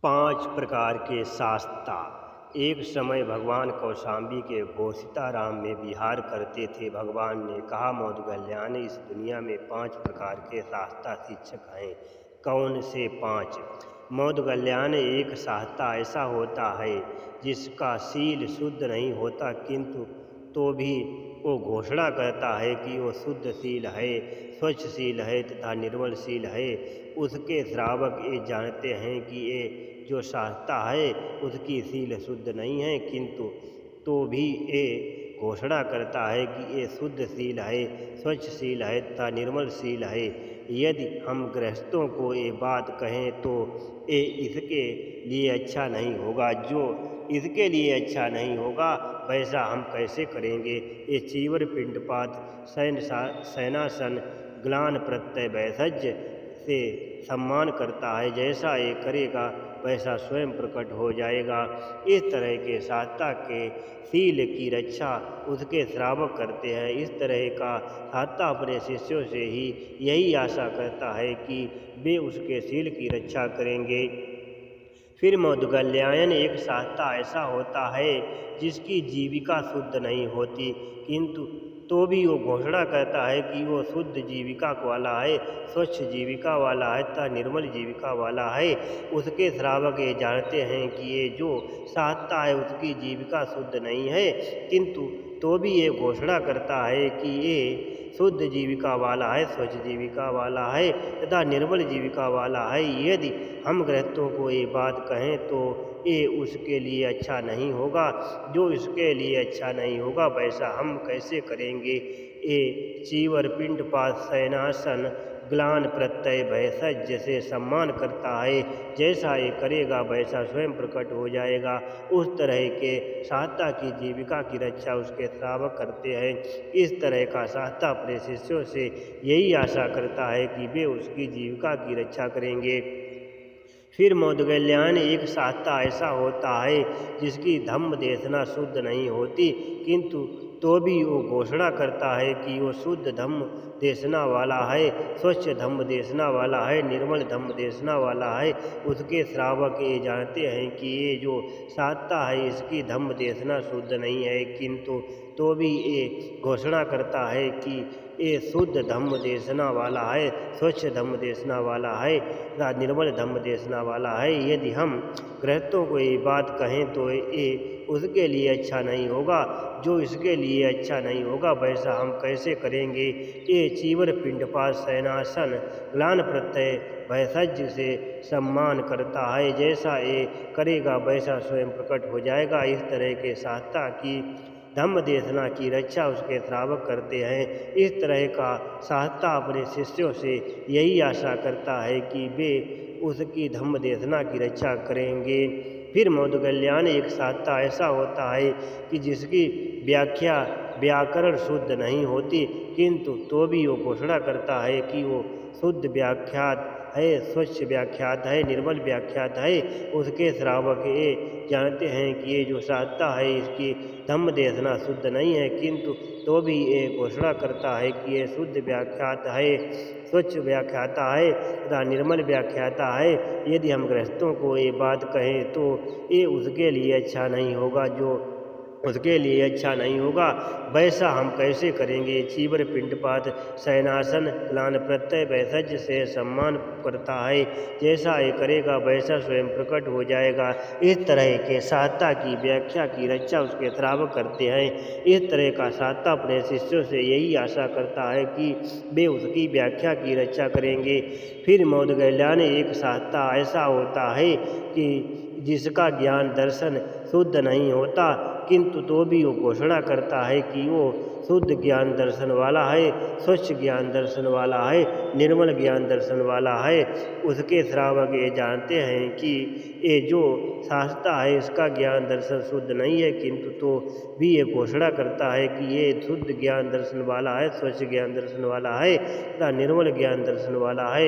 पांच प्रकार के शास्ता। एक समय भगवान कौशाम्बी के घोषिताराम में विहार करते थे। भगवान ने कहा, मौदगल्याण, इस दुनिया में पांच प्रकार के शास्ता शिक्षक हैं। कौन से पांच? मौदगल्याण, एक शास्ता ऐसा होता है जिसका शील शुद्ध नहीं होता, किंतु तो भी वो घोषणा करता है कि वो शुद्धशील है, स्वच्छशील है तथा निर्मलशील है। उसके श्रावक ये जानते हैं कि ये जो शास्ता है उसकी शील शुद्ध नहीं है, किंतु तो भी ये घोषणा करता है कि ये शुद्धशील है, स्वच्छशील है तथा निर्मलशील है। यदि हम गृहस्थों को ये बात कहें तो ये इसके लिए अच्छा नहीं होगा। जो इसके लिए अच्छा नहीं होगा वैसा हम कैसे करेंगे? ये चीवर, पिंडपात, शयनासन, ग्लान, प्रत्यय, भैषज से सम्मान करता है। जैसा ये करेगा वैसा स्वयं प्रकट हो जाएगा। इस तरह के शास्ता के शील की रक्षा उसके श्रावक करते हैं। इस तरह का शास्ता अपने शिष्यों से ही यही आशा करता है कि वे उसके शील की रक्षा करेंगे। फिर मौदगल्यायन, एक शास्ता ऐसा होता है जिसकी जीविका शुद्ध नहीं होती, किंतु तो भी वो घोषणा करता है कि वो शुद्ध जीविका वाला है, स्वच्छ जीविका वाला है तथा निर्मल जीविका वाला है। उसके श्रावक ये जानते हैं कि ये जो शास्ता है उसकी जीविका शुद्ध नहीं है, किंतु तो भी ये घोषणा करता है कि ये शुद्ध जीविका वाला है, स्वच्छ जीविका वाला है तथा निर्मल जीविका वाला है। यदि हम गृहस्थों को ये बात कहें तो ये उसके लिए अच्छा नहीं होगा। जो इसके लिए अच्छा नहीं होगा वैसा हम कैसे करेंगे? ये चीवर, पिंडपात, शयनासन, ग्लान, प्रत्यय, भैषज से सम्मान करता है। जैसा ये करेगा वैसा स्वयं प्रकट हो जाएगा। उस तरह के शास्ता की जीविका की रक्षा उसके श्रावक करते हैं। इस तरह का शास्ता अपने शिष्यों से यही आशा करता है कि वे उसकी जीविका की रक्षा करेंगे। फिर मौदगल्याण, एक शास्ता ऐसा होता है जिसकी धम्म देशना शुद्ध नहीं होती, किंतु तो भी वो घोषणा करता है कि वो शुद्ध धम्म देशना वाला है, स्वच्छ धम्म देशना वाला है, निर्मल धम्म देशना वाला है। उसके श्रावक ये जानते हैं कि ये जो शास्ता है इसकी धम्म देशना शुद्ध नहीं है, किंतु तो भी ये घोषणा करता है कि ये शुद्ध धम्म देशना वाला है, स्वच्छ धम्म देशना वाला है तथा निर्मल धम्म देशना वाला है। यदि हम गृहस्थों को ये बात कहें तो ये उसके लिए अच्छा नहीं होगा। जो इसके लिए अच्छा नहीं होगा वैसा हम कैसे करेंगे? ये चीवर, पिंडपात, शयनासन, ग्लान, प्रत्यय, भैषज से सम्मान करता है। जैसा ये करेगा वैसा स्वयं प्रकट हो जाएगा। इस तरह के शास्ता की धम्म देशना की रक्षा उसके श्रावक करते हैं। इस तरह का शास्ता अपने शिष्यों से यही आशा करता है कि वे उसकी धम्म देशना की रक्षा करेंगे। फिर मौदगल्याण, एक शास्ता ऐसा होता है कि जिसकी व्याख्या व्याकरण शुद्ध नहीं होती, किंतु तो भी वो घोषणा करता है कि वो शुद्ध व्याख्यात है, स्वच्छ व्याख्यात है, निर्मल व्याख्यात है। उसके श्रावक ये जानते हैं कि ये जो शास्ता है इसकी धम्म देशना शुद्ध नहीं है, किंतु तो भी ये घोषणा करता है कि ये शुद्ध व्याख्यात है, स्वच्छ व्याख्याता है तथा निर्मल व्याख्याता है। यदि हम गृहस्थों को ये बात कहें तो ये उसके लिए अच्छा नहीं होगा। जो उसके लिए अच्छा नहीं होगा वैसा हम कैसे करेंगे? चीवर, पिंडपात, शयनासन, ग्लान, प्रत्यय, भैषज से सम्मान करता है। जैसा ये करेगा वैसा स्वयं प्रकट हो जाएगा। इस तरह के शास्ता की व्याख्या की रक्षा उसके श्रावक करते हैं। इस तरह का शास्ता अपने शिष्यों से यही आशा करता है कि वे उसकी व्याख्या की रक्षा करेंगे। फिर मौदगल्याण, एक शास्ता ऐसा होता है कि जिसका ज्ञान दर्शन शुद्ध नहीं होता, किंतु तो भी वो घोषणा करता है कि वो शुद्ध ज्ञान दर्शन वाला है, स्वच्छ ज्ञान दर्शन वाला है, निर्मल ज्ञान दर्शन वाला है। उसके श्रावक ये जानते हैं कि ये जो शास्ता है इसका ज्ञान दर्शन शुद्ध नहीं है, किंतु तो भी ये घोषणा करता है कि ये शुद्ध ज्ञान दर्शन वाला है, स्वच्छ ज्ञान दर्शन वाला है तथा निर्मल ज्ञान दर्शन वाला है।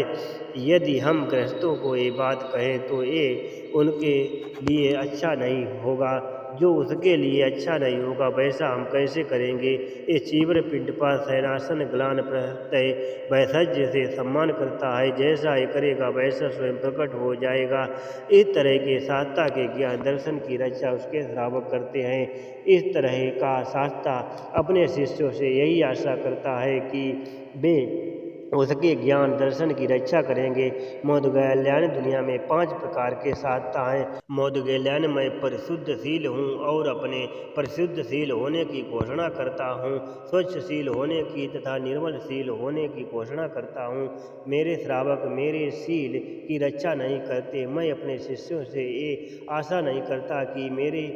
यदि हम गृहस्थों को ये बात कहें तो ये उनके लिए अच्छा नहीं होगा। जो उसके लिए अच्छा नहीं होगा वैसा हम कैसे करेंगे। इस चीव्र पिंड पर शयनासन ग्लान प्रत्यय वैसज्य से सम्मान करता है, जैसा ये करेगा वैसा स्वयं प्रकट हो जाएगा। इस तरह के शास्त्रा के ज्ञान दर्शन की रक्षा उसके श्रावक करते हैं। इस तरह का शास्त्रा अपने शिष्यों से यही आशा करता है कि वे उसके ज्ञान दर्शन की रक्षा करेंगे। मौदगल्याण दुनिया में 5 प्रकार के शास्त्र हैं। मौदगल्याण मैं परिशुद्धशील हूँ और अपने परिशुद्धशील होने की घोषणा करता हूँ, स्वच्छशील होने की तथा निर्मलशील होने की घोषणा करता हूँ। मेरे श्रावक मेरे शील की रक्षा नहीं करते। मैं अपने शिष्यों से ये आशा नहीं करता कि मेरे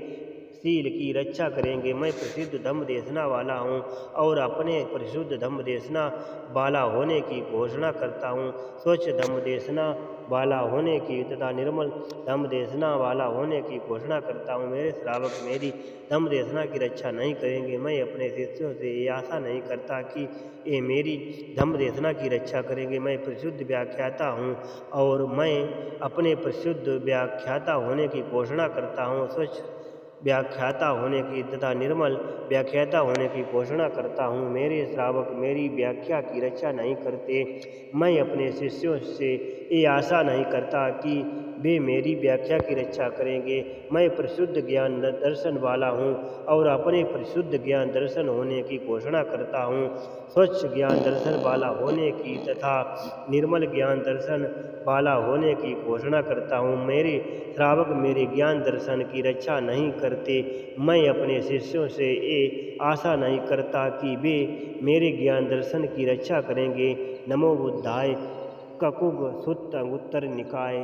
शील की रक्षा करेंगे। मैं प्रसिद्ध धम्म देशना वाला हूँ और अपने परिशुद्ध धम्म देशना वाला होने की घोषणा करता हूँ, स्वच्छ धम्म देशना वाला होने की तथा निर्मल धम्म देशना वाला होने की घोषणा करता हूँ। मेरे श्रावक मेरी धम्म देशना की रक्षा नहीं करेंगे। मैं अपने शिष्यों से ये आशा नहीं करता कि ये मेरी धम्म देशना की रक्षा करेंगे। मैं परिशुद्ध व्याख्याता हूँ और मैं अपने परिशुद्ध व्याख्याता होने की घोषणा करता हूँ, स्वच्छ व्याख्याता होने की तथा निर्मल व्याख्याता होने की घोषणा करता हूँ। मेरे श्रावक मेरी व्याख्या की रक्षा नहीं करते। मैं अपने शिष्यों से ये आशा नहीं करता कि वे मेरी व्याख्या की रक्षा करेंगे। मैं परिशुद्ध ज्ञान दर्शन वाला हूँ और अपने परिशुद्ध ज्ञान दर्शन होने की घोषणा करता हूँ, स्वच्छ ज्ञान दर्शन वाला होने की तथा निर्मल ज्ञान दर्शन वाला होने की घोषणा करता हूँ। मेरे श्रावक मेरे ज्ञान दर्शन की रक्षा नहीं करते। मैं अपने शिष्यों से ये आशा नहीं करता कि वे मेरे ज्ञान दर्शन की रक्षा करेंगे। नमो बुद्धाय। ककुग सुत्त अंगुत्तर निकाय।